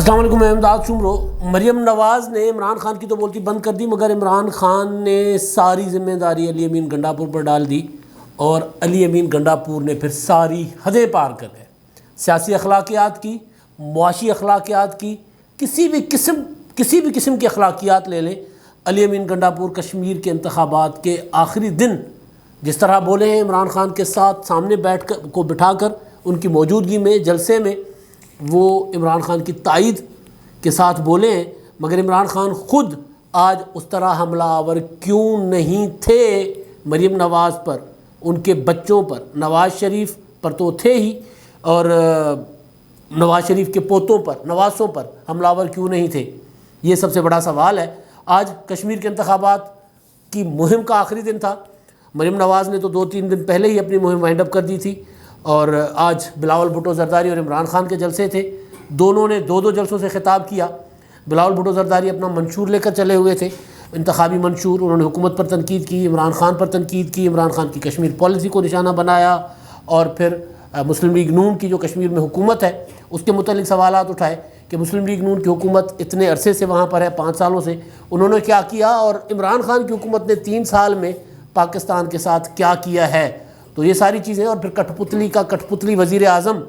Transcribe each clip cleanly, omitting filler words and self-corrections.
السلام علیکم، میں امداد شمرو۔ مریم نواز نے عمران خان کی تو بولتی بند کر دی، مگر عمران خان نے ساری ذمہ داری علی امین گنڈاپور پر ڈال دی اور علی امین گنڈاپور نے پھر ساری حدیں پار کر گئے۔ سیاسی اخلاقیات کی، معاشی اخلاقیات کی، کسی بھی قسم کی اخلاقیات لے لیں، علی امین گنڈاپور کشمیر کے انتخابات کے آخری دن جس طرح بولے ہیں عمران خان کے ساتھ سامنے بٹھا کر ان کی موجودگی میں جلسے میں، وہ عمران خان کی تائید کے ساتھ بولے ہیں، مگر عمران خان خود آج اس طرح حملہ آور کیوں نہیں تھے مریم نواز پر، ان کے بچوں پر، نواز شریف پر تو تھے ہی، اور نواز شریف کے پوتوں پر، نوازوں پر حملہ آور کیوں نہیں تھے؟ یہ سب سے بڑا سوال ہے۔ آج کشمیر کے انتخابات کی مہم کا آخری دن تھا۔ مریم نواز نے تو 2-3 دن پہلے ہی اپنی مہم وائنڈ اپ کر دی تھی، اور آج بلاول بھٹو زرداری اور عمران خان کے جلسے تھے۔ دونوں نے 2 جلسوں سے خطاب کیا۔ بلاول بھٹو زرداری اپنا منشور لے کر چلے ہوئے تھے، انتخابی منشور۔ انہوں نے حکومت پر تنقید کی، عمران خان پر تنقید کی، عمران خان کی کشمیر پالیسی کو نشانہ بنایا، اور پھر مسلم لیگ نون کی جو کشمیر میں حکومت ہے اس کے متعلق سوالات اٹھائے کہ مسلم لیگ نون کی حکومت اتنے عرصے سے وہاں پر ہے، 5 سالوں سے، انہوں نے کیا کیا، اور عمران خان کی حکومت نے 3 سال میں پاکستان کے ساتھ کیا کیا ہے۔ تو یہ ساری چیزیں، اور پھر کٹھ پتلی وزیر اعظم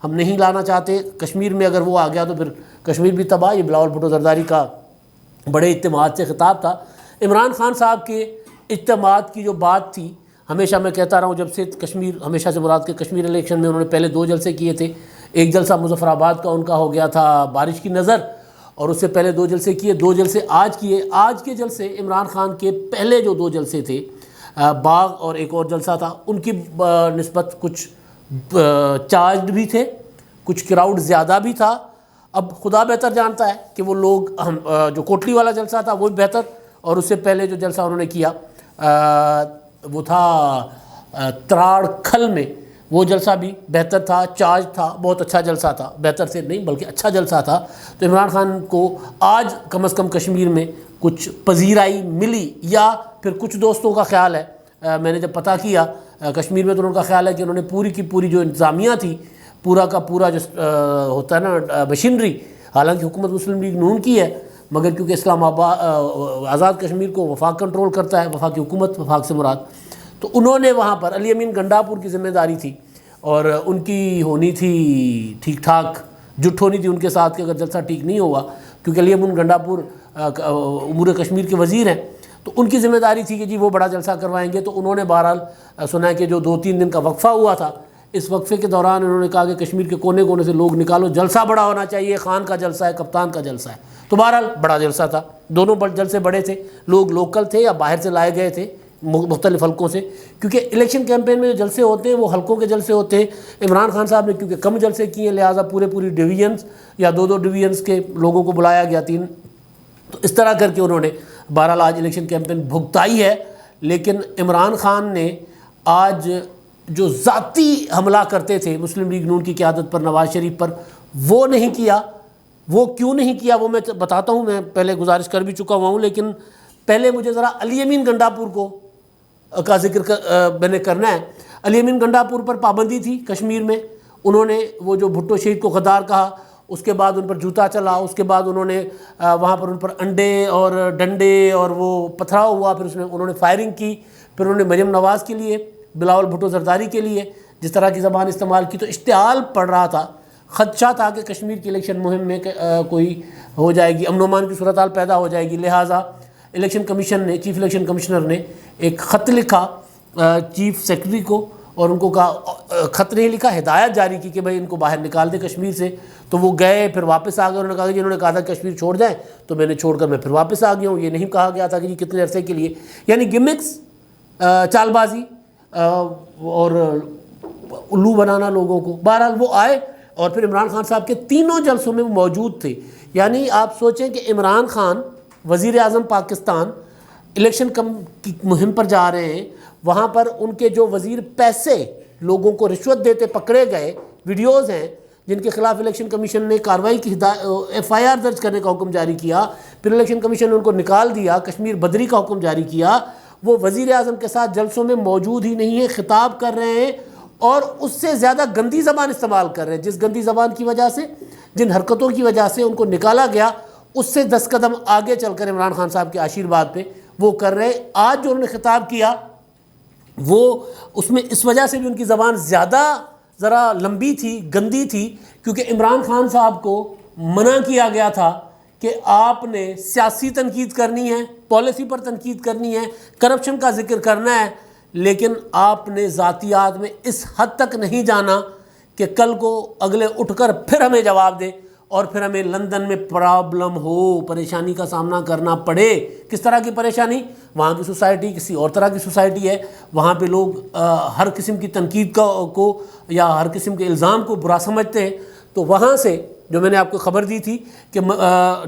ہم نہیں لانا چاہتے کشمیر میں، اگر وہ آ گیا تو پھر کشمیر بھی تباہ۔ یہ بلاول بھٹو زرداری کا بڑے اجتماعات سے خطاب تھا۔ عمران خان صاحب کے اجتماعات کی جو بات تھی، ہمیشہ میں کہتا رہا ہوں، جب سے کشمیر، ہمیشہ سے مراد کے کشمیر الیکشن میں انہوں نے پہلے 2 جلسے کیے تھے۔ ایک جلسہ مظفر آباد کا ان کا ہو گیا تھا بارش کی نظر، اور اس سے پہلے 2 جلسے کیے، 2 جلسے آج کیے۔ آج کے جلسے عمران خان کے پہلے جو 2 جلسے تھے، باغ اور ایک اور جلسہ تھا، ان کی نسبت کچھ چارجڈ بھی تھے، کچھ کراؤڈ زیادہ بھی تھا۔ اب خدا بہتر جانتا ہے کہ وہ لوگ، جو کوٹلی والا جلسہ تھا وہ بھی بہتر، اور اس سے پہلے جو جلسہ انہوں نے کیا وہ تھا تراڑ کھل میں، وہ جلسہ بھی بہتر تھا، چارج تھا، بہت اچھا جلسہ تھا، بہتر سے نہیں بلکہ اچھا جلسہ تھا۔ تو عمران خان کو آج کم از کم کشمیر میں کچھ پذیرائی ملی، یا پھر کچھ دوستوں کا خیال ہے، میں نے جب پتہ کیا کشمیر میں تو ان کا خیال ہے کہ انہوں نے پوری کی پوری جو انتظامیہ تھی، پورا کا پورا جو ہوتا ہے نا مشینری، حالانکہ حکومت مسلم لیگ نون کی ہے، مگر کیونکہ اسلام آباد آزاد کشمیر کو وفاق کنٹرول کرتا ہے، وفاق کی حکومت، وفاق سے مراد، تو انہوں نے وہاں پر علی امین گنڈاپور کی ذمہ داری تھی، اور ان کی ہونی تھی ٹھیک ٹھاک، جٹ ہونی تھی ان کے ساتھ کہ اگر جلسہ ٹھیک نہیں ہوا، کیونکہ علی امین گنڈاپور امور کشمیر کے وزیر ہیں، تو ان کی ذمہ داری تھی کہ جی وہ بڑا جلسہ کروائیں گے۔ تو انہوں نے بہرحال سنا ہے کہ جو 2-3 دن کا وقفہ ہوا تھا، اس وقفے کے دوران انہوں نے کہا کہ کشمیر کے کونے کونے سے لوگ نکالو، جلسہ بڑا ہونا چاہیے، خان کا جلسہ ہے، کپتان کا جلسہ ہے۔ تو بہرحال بڑا جلسہ تھا، دونوں جلسے بڑے تھے، لوگ لوکل تھے یا باہر سے لائے گئے تھے مختلف حلقوں سے، کیونکہ الیکشن کیمپین میں جو جلسے ہوتے ہیں وہ حلقوں کے جلسے ہوتے ہیں۔ عمران خان صاحب نے کیونکہ کم جلسے کیے ہیں، لہٰذا پوری ڈویژنز یا 2 ڈویژنز کے لوگوں کو بلایا گیا، 3، تو اس طرح کر کے انہوں نے بہرحال آج الیکشن کیمپین بھگتائی ہے۔ لیکن عمران خان نے آج جو ذاتی حملہ کرتے تھے مسلم لیگ نون کی قیادت پر، نواز شریف پر، وہ نہیں کیا۔ وہ کیوں نہیں کیا وہ میں بتاتا ہوں، میں پہلے گزارش کر بھی چکا ہوا ہوں، لیکن پہلے مجھے ذرا علی امین گنڈاپور کا ذکر میں نے کرنا ہے۔ علی امین گنڈاپور پر پابندی تھی کشمیر میں، انہوں نے وہ جو بھٹو شہید کو غدار کہا، اس کے بعد ان پر جوتا چلا، اس کے بعد انہوں نے وہاں پر ان پر انڈے اور ڈنڈے اور وہ پتھراؤ ہوا، پھر انہوں نے فائرنگ کی، پھر انہوں نے مریم نواز کے لیے، بلاول بھٹو زرداری کے لیے جس طرح کی زبان استعمال کی، تو اشتعال پڑ رہا تھا، خدشہ تھا کہ کشمیر کی الیکشن مہم میں کوئی ہو جائے گی، امن و امان کی صورتحال پیدا ہو جائے گی۔ لہٰذا الیکشن کمیشن نے، چیف الیکشن کمشنر نے ایک خط لکھا چیف سیکرٹری کو، اور ان کو کہا، خط نہیں لکھا، ہدایت جاری کی کہ بھائی ان کو باہر نکال دے کشمیر سے۔ تو وہ گئے، پھر واپس آ گئے، انہوں نے کہا کہ جی انہوں نے کہا تھا کشمیر چھوڑ جائیں، تو میں نے چھوڑ کر میں پھر واپس آ گیا ہوں، یہ نہیں کہا گیا تھا کہ جی کتنے عرصے کے لیے، یعنی گمکس، چال بازی اور الو بنانا لوگوں کو۔ بہرحال وہ آئے، اور پھر عمران خان صاحب کے 3 جلسوں میں وہ موجود تھے۔ یعنی آپ سوچیں کہ عمران خان وزیر اعظم پاکستان الیکشن کی مہم پر جا رہے ہیں، وہاں پر ان کے جو وزیر پیسے لوگوں کو رشوت دیتے پکڑے گئے، ویڈیوز ہیں جن کے خلاف الیکشن کمیشن نے کارروائی کی، FIR درج کرنے کا حکم جاری کیا، پھر الیکشن کمیشن نے ان کو نکال دیا، کشمیر بدری کا حکم جاری کیا۔ وہ وزیر اعظم کے ساتھ جلسوں میں موجود ہی نہیں ہیں، خطاب کر رہے ہیں، اور اس سے زیادہ گندی زبان استعمال کر رہے ہیں، جس گندی زبان کی وجہ سے جن حرکتوں کی وجہ سے ان کو نکالا گیا اس سے 10 قدم آگے چل کر عمران خان صاحب کے آشیرواد پہ وہ کر رہے. آج جو انہوں نے خطاب کیا وہ اس میں اس وجہ سے بھی ان کی زبان زیادہ ذرا لمبی تھی, گندی تھی, کیونکہ عمران خان صاحب کو منع کیا گیا تھا کہ آپ نے سیاسی تنقید کرنی ہے, پالیسی پر تنقید کرنی ہے, کرپشن کا ذکر کرنا ہے, لیکن آپ نے ذاتیات میں اس حد تک نہیں جانا کہ کل کو اگلے اٹھ کر پھر ہمیں جواب دے اور پھر ہمیں لندن میں پرابلم ہو, پریشانی کا سامنا کرنا پڑے. کس طرح کی پریشانی؟ وہاں کی سوسائٹی کسی اور طرح کی سوسائٹی ہے, وہاں پہ لوگ ہر قسم کی تنقید کو یا ہر قسم کے الزام کو برا سمجھتے ہیں. تو وہاں سے جو میں نے آپ کو خبر دی تھی کہ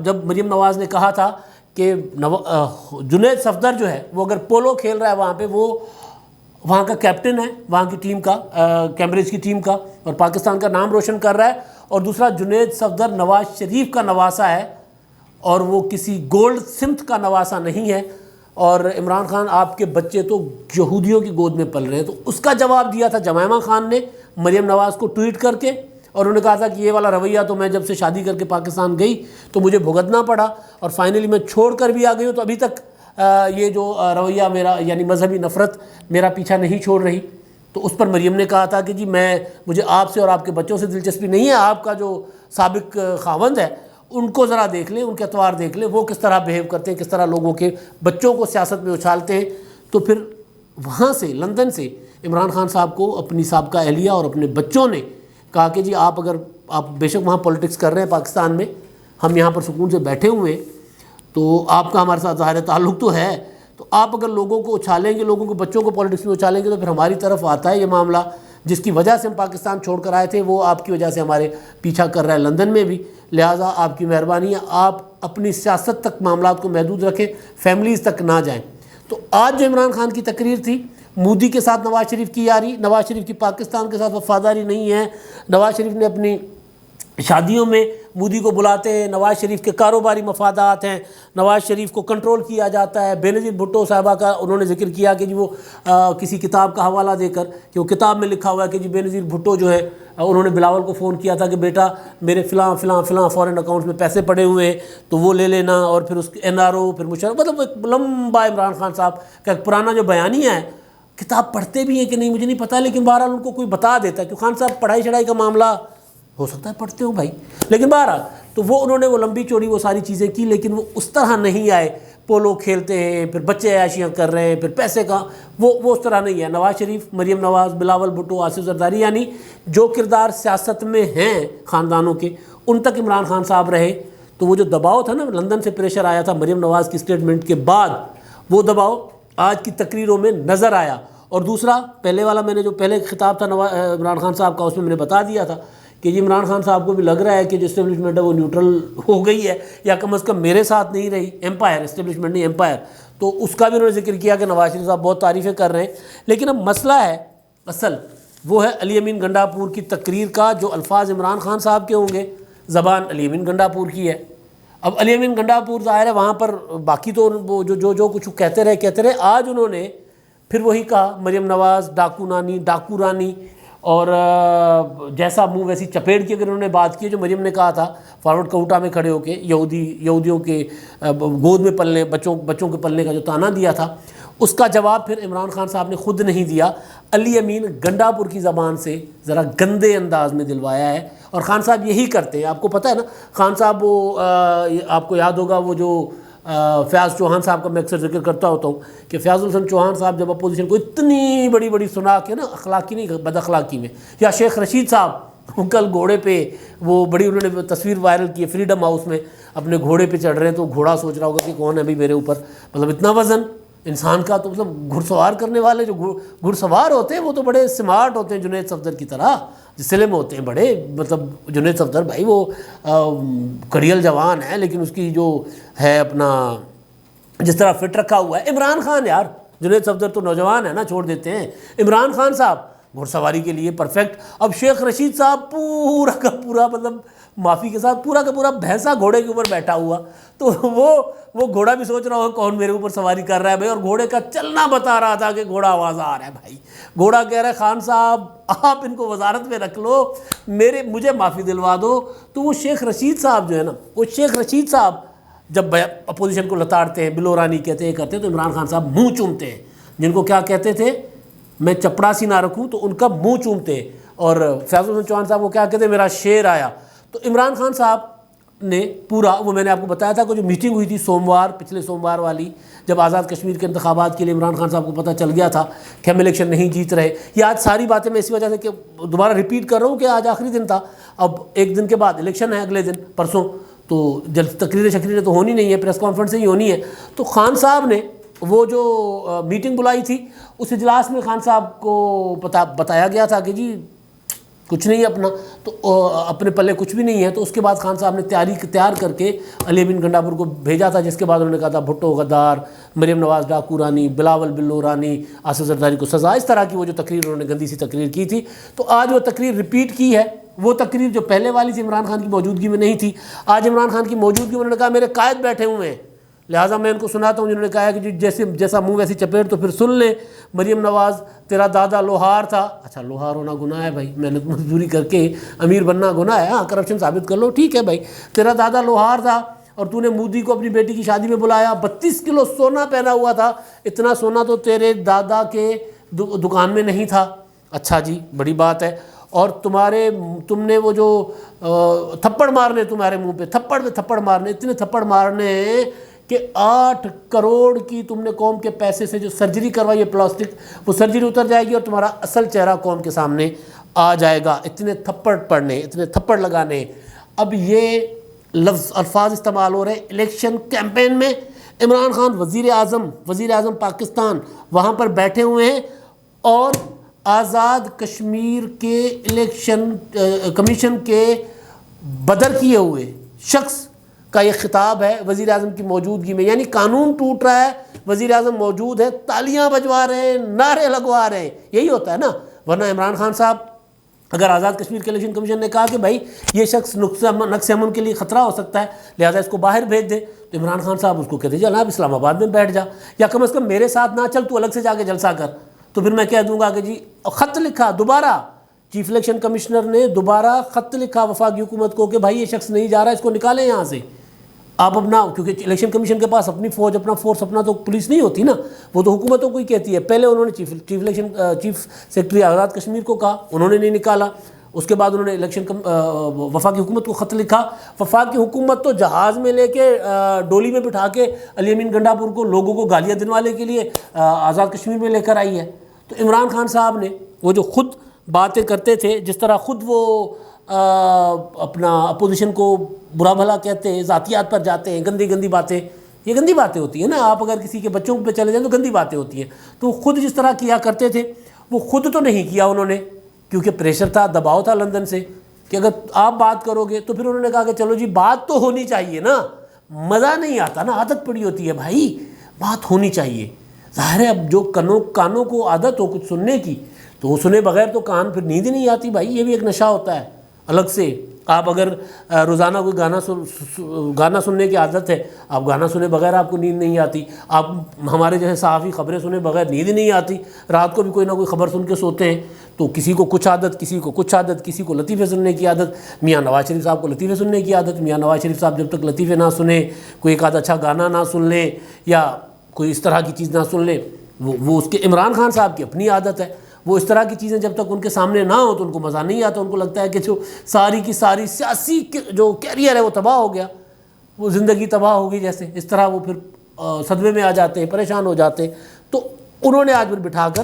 جب مریم نواز نے کہا تھا کہ جنید صفدر جو ہے وہ اگر پولو کھیل رہا ہے وہاں پہ, وہ وہاں کا کیپٹن ہے وہاں کی ٹیم کا, کیمبرج کی ٹیم کا, اور پاکستان کا نام روشن کر رہا ہے, اور دوسرا جنید صفدر نواز شریف کا نواسا ہے اور وہ کسی گولڈ سمتھ کا نواسا نہیں ہے, اور عمران خان آپ کے بچے تو یہودیوں کی گود میں پل رہے ہیں. تو اس کا جواب دیا تھا جمائمہ خان نے مریم نواز کو ٹویٹ کر کے, اور انہوں نے کہا تھا کہ یہ والا رویہ تو میں جب سے شادی کر کے پاکستان گئی تو مجھے بھگتنا پڑا, اور فائنلی میں چھوڑ کر بھی آ گئی ہوں, تو ابھی تک یہ جو رویہ میرا یعنی مذہبی نفرت میرا پیچھا نہیں چھوڑ رہی. تو اس پر مریم نے کہا تھا کہ جی مجھے آپ سے اور آپ کے بچوں سے دلچسپی نہیں ہے, آپ کا جو سابق خاوند ہے ان کو ذرا دیکھ لیں, ان کے اطوار دیکھ لیں, وہ کس طرح بیہیو کرتے ہیں, کس طرح لوگوں کے بچوں کو سیاست میں اچھالتے ہیں. تو پھر وہاں سے لندن سے عمران خان صاحب کو اپنی سابقہ اہلیہ اور اپنے بچوں نے کہا کہ جی آپ بے شک وہاں پولیٹکس کر رہے ہیں پاکستان میں, ہم یہاں پر سکون سے بیٹھے ہوئے ہیں, تو آپ کا ہمارے ساتھ ظاہر تعلق تو ہے, تو آپ اگر لوگوں کو اچھالیں گے, لوگوں کے بچوں کو پولیٹکس میں اچھالیں گے, تو پھر ہماری طرف آتا ہے یہ معاملہ جس کی وجہ سے ہم پاکستان چھوڑ کر آئے تھے, وہ آپ کی وجہ سے ہمارے پیچھا کر رہا ہے لندن میں بھی. لہٰذا آپ کی مہربانی ہے آپ اپنی سیاست تک معاملات کو محدود رکھیں, فیملیز تک نہ جائیں. تو آج جو عمران خان کی تقریر تھی مودی کے ساتھ نواز شریف کی یاری, نواز شریف کی پاکستان کے ساتھ وفاداری نہیں ہے, نواز شریف نے اپنی شادیوں میں مودی کو بلاتے ہیں, نواز شریف کے کاروباری مفادات ہیں, نواز شریف کو کنٹرول کیا جاتا ہے. بینظیر بھٹو صاحبہ کا انہوں نے ذکر کیا کہ جی وہ کسی کتاب کا حوالہ دے کر کہ وہ کتاب میں لکھا ہوا ہے کہ جی بینظیر بھٹو جو ہے انہوں نے بلاول کو فون کیا تھا کہ بیٹا میرے فلاں فلاں فلاں فورن اکاؤنٹس میں پیسے پڑے ہوئے ہیں تو وہ لے لینا, اور پھر اس کے NRO پھر مشرف, مطلب ایک لمبا عمران خان صاحب کا ایک پرانا جو بیانیہ ہے. کتاب پڑھتے بھی ہیں کہ نہیں مجھے نہیں پتہ, لیکن بہرحال ان کو کوئی بتا دیتا ہے کہ خان صاحب پڑھائی شڑھائی کا معاملہ ہو سکتا ہے پڑھتے ہو بھائی, لیکن بہرحال تو وہ انہوں نے وہ لمبی چوڑی وہ ساری چیزیں کی, لیکن وہ اس طرح نہیں آئے. پولو کھیلتے ہیں, پھر بچے عیاشیاں کر رہے ہیں, پھر پیسے کا وہ اس طرح نہیں ہے. نواز شریف, مریم نواز, بلاول بھٹو, آصف زرداری, یعنی جو کردار سیاست میں ہیں خاندانوں کے, ان تک عمران خان صاحب رہے. تو وہ جو دباؤ تھا نا, لندن سے پریشر آیا تھا مریم نواز کی اسٹیٹمنٹ کے بعد, وہ دباؤ آج کی تقریروں میں نظر آیا. اور دوسرا پہلے والا میں نے جو پہلے خطاب تھا عمران خان صاحب کا, اس میں نے بتا دیا تھا کہ جی عمران خان صاحب کو بھی لگ رہا ہے کہ جو اسٹیبلشمنٹ ہے وہ نیوٹرل ہو گئی ہے, یا کم از کم میرے ساتھ نہیں رہی, ایمپائر, اسٹیبلشمنٹ نہیں ایمپائر. تو اس کا بھی انہوں نے ذکر کیا کہ نواز شریف صاحب بہت تعریفیں کر رہے ہیں. لیکن اب مسئلہ ہے اصل وہ ہے علی امین گنڈا پور کی تقریر کا. جو الفاظ عمران خان صاحب کے ہوں گے, زبان علی امین گنڈا پور کی ہے. اب علی امین گنڈا پور ظاہر ہے وہاں پر باقی تو وہ جو کچھ کہتے رہے. آج انہوں نے پھر وہی کہا, مریم نواز ڈاکو نانی, ڈاکو رانی, اور جیسا منہ ویسی چپیٹ کی اگر انہوں نے بات کی جو مریم نے کہا تھا فارورڈ کوٹا میں کھڑے ہو کے, یہودیوں کے گود میں پلنے, بچوں کے پلنے کا جو تانا دیا تھا, اس کا جواب پھر عمران خان صاحب نے خود نہیں دیا, علی امین گنڈا پور کی زبان سے ذرا گندے انداز میں دلوایا ہے. اور خان صاحب یہی کرتے ہیں, آپ کو پتہ ہے نا. خان صاحب وہ آپ کو یاد ہوگا وہ جو فیاض چوہان صاحب کا میں اکثر ذکر کرتا ہوتا ہوں کہ فیاض الحسن چوہان صاحب جب اپوزیشن کو اتنی بڑی سنا کے نا, اخلاقی نہیں بد اخلاقی میں, یا شیخ رشید صاحب کل گھوڑے پہ وہ بڑی انہوں نے تصویر وائرل کی ہے فریڈم ہاؤس میں, اپنے گھوڑے پہ چڑھ رہے ہیں, تو گھوڑا سوچ رہا ہوگا کہ کون ہے ابھی میرے اوپر, مطلب اتنا وزن انسان کا. تو مطلب گھڑ سوار کرنے والے جو گھڑ سوار ہوتے ہیں وہ تو بڑے سمارٹ ہوتے ہیں, جنید صفدر کی طرح سلم ہوتے ہیں بڑے. مطلب جنید صفدر بھائی وہ کڑیل جوان ہے, لیکن اس کی جو ہے اپنا جس طرح فٹ رکھا ہوا ہے. عمران خان یار, جنید صفدر تو نوجوان ہے نا, چھوڑ دیتے ہیں. عمران خان صاحب گھڑ سواری کے لیے پرفیکٹ. اب شیخ رشید صاحب پورا کا پورا مطلب معافی کے ساتھ پورا کا پورا بھینسا گھوڑے کے اوپر بیٹھا ہوا, تو وہ گھوڑا بھی سوچ رہا ہوگا کون میرے اوپر سواری کر رہا ہے بھائی, اور گھوڑے کا چلنا بتا رہا تھا کہ گھوڑا آواز آ رہا ہے بھائی. گھوڑا کہہ رہا ہے خان صاحب آپ ان کو وزارت میں رکھ لو, مجھے معافی دلوا دو. تو وہ شیخ رشید صاحب جو ہے نا, وہ شیخ رشید صاحب جب اپوزیشن کو لتاڑتے ہیں, بلو رانی کہتے ہیں کرتے ہیں, تو عمران خان صاحب منہ چومتے ہیں, جن کو کیا کہتے تھے میں چپڑاسی نہ رکھوں تو ان کا منہ چومتے. اور فیض الحسن چوہان صاحب کو کیا کہتے ہیں میرا شیر آیا. تو عمران خان صاحب نے پورا وہ میں نے آپ کو بتایا تھا کہ جو میٹنگ ہوئی تھی پچھلے سوموار والی, جب آزاد کشمیر کے انتخابات کے لیے عمران خان صاحب کو پتہ چل گیا تھا کہ ہم الیکشن نہیں جیت رہے. یہ آج ساری باتیں میں اسی وجہ سے کہ دوبارہ ریپیٹ کر رہا ہوں کہ آج آخری دن تھا, اب ایک دن کے بعد الیکشن ہے, اگلے دن پرسوں, تو جلد تقریریں تو ہونی نہیں ہے, پریس کانفرنس ہی ہونی ہے. تو خان صاحب نے وہ جو میٹنگ بلائی تھی, اس اجلاس میں خان صاحب کو بتایا گیا تھا کہ جی کچھ نہیں ہے اپنا, تو اپنے پلے کچھ بھی نہیں ہے. تو اس کے بعد خان صاحب نے تیار کر کے علی امین گنڈاپور کو بھیجا تھا, جس کے بعد انہوں نے کہا تھا بھٹو غدار, مریم نواز ڈاکو رانی, بلاول بلو رانی, آصف زرداری کو سزا, اس طرح کی وہ جو تقریر انہوں نے گندی سی تقریر کی تھی. تو آج وہ تقریر ریپیٹ کی ہے, وہ تقریر جو پہلے والی تھی عمران خان کی موجودگی میں نہیں تھی. آج عمران خان کی موجودگی میں انہوں نے کہا میرے قائد بیٹھے ہوئے ہیں, لہٰذا میں ان کو سناتا ہوں. جنہوں نے کہا کہ جیسا منہ ویسی چپیٹ, تو پھر سن لیں. مریم نواز تیرا دادا لوہار تھا. اچھا لوہار ہونا گناہ ہے بھائی, محنت مزدوری کر کے امیر بننا گناہ ہے, ہاں کرپشن ثابت کر لو ٹھیک ہے بھائی. تیرا دادا لوہار تھا اور تو نے مودی کو اپنی بیٹی کی شادی میں بلایا, 32 کلو سونا پہنا ہوا تھا. اتنا سونا تو تیرے دادا کے دکان میں نہیں تھا. اچھا جی بڑی بات ہے. اور تم نے وہ جو تھپڑ مارنے تمہارے منہ پہ تھپڑ مارنے, اتنے تھپڑ مارنے کہ 8 کروڑ کی تم نے قوم کے پیسے سے جو سرجری کروائی ہے پلاسٹک, وہ سرجری اتر جائے گی اور تمہارا اصل چہرہ قوم کے سامنے آ جائے گا. اتنے تھپڑ پڑنے, اتنے تھپڑ لگانے. اب یہ الفاظ استعمال ہو رہے ہیں الیکشن کیمپین میں. عمران خان وزیر اعظم پاکستان وہاں پر بیٹھے ہوئے ہیں, اور آزاد کشمیر کے الیکشن کمیشن کے بدر کیے ہوئے شخص کا یہ خطاب ہے وزیر اعظم کی موجودگی میں. یعنی قانون ٹوٹ رہا ہے, وزیر اعظم موجود ہے, تالیاں بجوا رہے ہیں, نعرے لگوا رہے ہیں, یہی ہوتا ہے نا. ورنہ عمران خان صاحب اگر آزاد کشمیر کے الیکشن کمیشن نے کہا کہ بھائی یہ شخص نقص امن کے لیے خطرہ ہو سکتا ہے لہذا اس کو باہر بھیج دے, تو عمران خان صاحب اس کو کہتے جناب اسلام آباد میں بیٹھ جا, یا کم از کم میرے ساتھ نہ چل, تو الگ سے جا کے جلسہ کر. تو پھر میں کہہ دوں گا کہ جی خط لکھا دوبارہ, چیف الیکشن کمشنر نے دوبارہ خط لکھا وفاقی حکومت کو کہ بھائی یہ شخص نہیں جا رہا, اس کو نکالیں یہاں سے. آپ اپنا, کیونکہ الیکشن کمیشن کے پاس اپنی فوج, اپنا فورس, اپنا تو پولیس نہیں ہوتی نا, وہ تو حکومتوں کو ہی کہتی ہے. پہلے انہوں نے چیف سیکرٹری آزاد کشمیر کو کہا, انہوں نے نہیں نکالا. اس کے بعد انہوں نے وفاقی حکومت کو خط لکھا. وفاقی حکومت تو جہاز میں لے کے ڈولی میں بٹھا کے علی امین گنڈاپور کو لوگوں کو گالیاں دلوانے کے لیے آزاد کشمیر میں لے کر آئی ہے. تو عمران خان صاحب نے وہ جو خود باتیں کرتے تھے, جس طرح خود وہ اپنا اپوزیشن کو برا بھلا کہتے ہیں, ذاتیات پر جاتے ہیں, گندی باتیں, یہ گندی باتیں ہوتی ہیں نا. آپ اگر کسی کے بچوں پہ چلے جائیں تو گندی باتیں ہوتی ہیں. تو خود جس طرح کیا کرتے تھے, وہ خود تو نہیں کیا انہوں نے, کیونکہ پریشر تھا, دباؤ تھا لندن سے کہ اگر آپ بات کرو گے. تو پھر انہوں نے کہا کہ چلو جی بات تو ہونی چاہیے نا, مزہ نہیں آتا نا, عادت پڑی ہوتی ہے بھائی, بات ہونی چاہیے. ظاہر ہے اب جو کانوں کو عادت ہو کچھ سننے کی, تو وہ سنے بغیر تو کان پھر نیند نہیں آتی بھائی. یہ بھی ایک نشہ ہوتا ہے الگ سے. آپ اگر روزانہ کوئی گانا سننے کی عادت ہے, آپ گانا سنے بغیر آپ کو نیند نہیں آتی. آپ ہمارے جیسے صحافی خبریں سنے بغیر نیند نہیں آتی. رات کو بھی کوئی نہ کوئی خبر سن کے سوتے ہیں. تو کسی کو کچھ عادت, کسی کو کچھ عادت, کسی کو لطیفے سننے کی عادت. میاں نواز شریف صاحب کو لطیفے سننے کی عادت. میاں نواز شریف صاحب جب تک لطیفے نہ سنیں, کوئی ایک آدھ اچھا گانا نہ سن لیں, یا کوئی اس طرح کی چیز نہ سن لیں, وہ اس کے عمران خان صاحب کی اپنی عادت ہے. وہ اس طرح کی چیزیں جب تک ان کے سامنے نہ ہو تو ان کو مزہ نہیں آتا. ان کو لگتا ہے کہ جو ساری کی ساری سیاسی جو کیریئر ہے وہ تباہ ہو گیا, وہ زندگی تباہ ہوگی جیسے. اس طرح وہ پھر صدمے میں آ جاتے ہیں, پریشان ہو جاتے ہیں. تو انہوں نے آج پھر بٹھا کر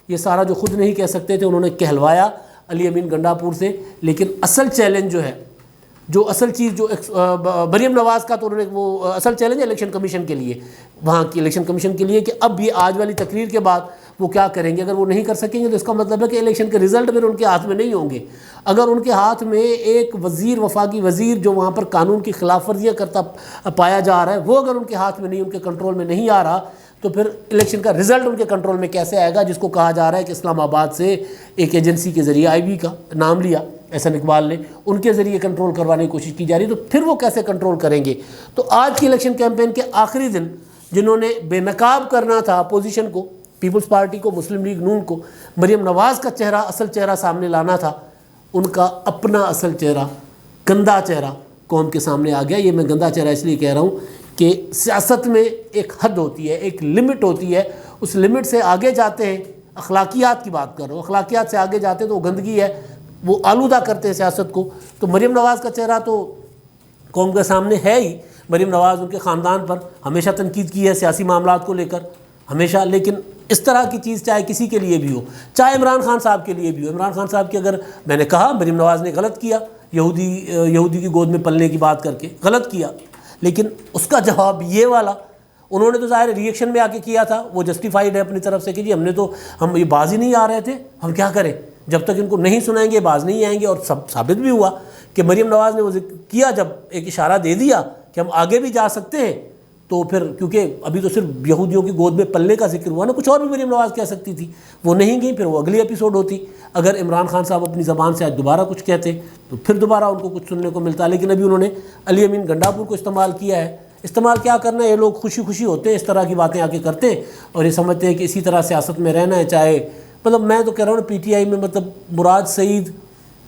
یہ سارا جو خود نہیں کہہ سکتے تھے, انہوں نے کہلوایا علی امین گنڈاپور سے. لیکن اصل چیلنج جو ہے, جو اصل چیز جو مریم نواز کا, تو انہوں نے وہ اصل چیلنج ہے الیکشن کمیشن کے لیے, وہاں کی الیکشن کمیشن کے لیے, کہ اب یہ آج والی تقریر کے بعد وہ کیا کریں گے. اگر وہ نہیں کر سکیں گے تو اس کا مطلب ہے کہ الیکشن کے رزلٹ پھر ان کے ہاتھ میں نہیں ہوں گے. اگر ان کے ہاتھ میں ایک وزیر, وفاقی وزیر جو وہاں پر قانون کی خلاف ورزیاں کرتا پایا جا رہا ہے, وہ اگر ان کے ہاتھ میں نہیں, ان کے کنٹرول میں نہیں آ رہا, تو پھر الیکشن کا رزلٹ ان کے کنٹرول میں کیسے آئے گا، جس کو کہا جا رہا ہے کہ اسلام آباد سے ایک ایجنسی کے ذریعے IB کا نام لیا احسن اقبال نے، ان کے ذریعے کنٹرول کروانے کی کوشش کی جا رہی ہے، تو پھر وہ کیسے کنٹرول کریں گے؟ تو آج کی الیکشن کیمپین کے آخری دن جنہوں نے بے نقاب کرنا تھا اپوزیشن کو، پیپلز پارٹی کو، مسلم لیگ نون کو، مریم نواز کا چہرہ، اصل چہرہ سامنے لانا تھا، ان کا اپنا اصل چہرہ، گندا چہرہ قوم کے سامنے آ گیا۔ یہ میں گندا چہرہ اس لیے کہہ رہا ہوں کہ سیاست میں ایک حد ہوتی ہے، ایک لمٹ ہوتی ہے، اس لمٹ سے آگے جاتے ہیں، اخلاقیات کی بات کر رہا ہوں، اخلاقیات سے آگے جاتے ہیں تو وہ گندگی ہے، وہ آلودہ کرتے ہیں سیاست کو۔ تو مریم نواز کا چہرہ تو قوم کے سامنے ہے ہی، مریم نواز ان کے خاندان پر ہمیشہ تنقید کی ہے سیاسی معاملات کو لے کر ہمیشہ، لیکن اس طرح کی چیز چاہے کسی کے لیے بھی ہو، چاہے عمران خان صاحب کے لیے بھی ہو، عمران خان صاحب کی اگر میں نے کہا مریم نواز نے غلط کیا یہودی کی گود میں پلنے کی بات کر کے غلط کیا، لیکن اس کا جواب یہ والا انہوں نے تو ظاہر ری ایکشن میں آ کے کیا تھا، وہ جسٹیفائیڈ ہے اپنی طرف سے کہ جی ہم یہ باز ہی نہیں آ رہے تھے، ہم کیا کریں، جب تک ان کو نہیں سنائیں گے باز نہیں آئیں گے۔ اور ثابت بھی ہوا کہ مریم نواز نے وہ کیا، جب ایک اشارہ دے دیا کہ ہم آگے بھی جا سکتے ہیں، تو پھر کیونکہ ابھی تو صرف یہودیوں کی گود میں پلنے کا ذکر ہوا نا، کچھ اور بھی مریم نواز کہہ سکتی تھی، وہ نہیں گئی، پھر وہ اگلی ایپیسوڈ ہوتی۔ اگر عمران خان صاحب اپنی زبان سے آج دوبارہ کچھ کہتے تو پھر دوبارہ ان کو کچھ سننے کو ملتا، لیکن ابھی انہوں نے علی امین گنڈاپور کو استعمال کیا ہے۔ استعمال کیا کرنا ہے، یہ لوگ خوشی خوشی ہوتے ہیں، اس طرح کی باتیں آ کے کرتے ہیں اور یہ سمجھتے ہیں کہ اسی طرح سیاست میں رہنا ہے، چاہے مطلب میں تو کہہ رہا ہوں PTI میں مطلب مراد سعید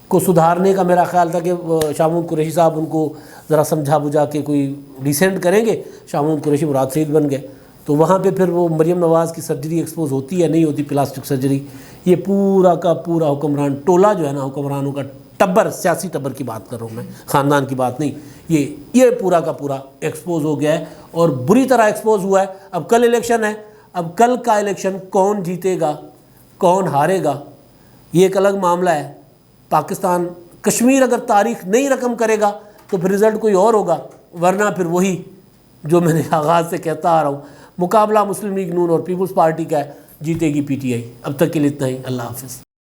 کو سدھارنے کا میرا خیال تھا کہ شاہ محمود قریشی صاحب ان کو ذرا سمجھا بجھا کے کوئی ڈیسینٹ کریں گے، شاہ محمود قریشی مراد سعید بن گئے، تو وہاں پہ پھر وہ مریم نواز کی سرجری ایکسپوز ہوتی ہے نہیں ہوتی، پلاسٹک سرجری۔ یہ پورا کا پورا حکمران ٹولہ جو ہے نا، حکمرانوں کا ٹبر، سیاسی ٹبر کی بات کر رہا ہوں میں، خاندان کی بات نہیں، یہ پورا کا پورا ایکسپوز ہو گیا ہے اور بری طرح ایکسپوز ہوا ہے۔ اب کل الیکشن ہے، اب کل کا الیکشن کون جیتے گا کون ہارے گا یہ ایک الگ معاملہ ہے۔ پاکستان کشمیر اگر تاریخ نہیں رقم کرے گا تو پھر رزلٹ کوئی اور ہوگا، ورنہ پھر وہی جو میں نے آغاز سے کہتا آ رہا ہوں، مقابلہ مسلم لیگ نون اور پیپلز پارٹی کا ہے، جیتے گی PTI۔ اب تک کے لیے اتنا ہی، اللہ حافظ۔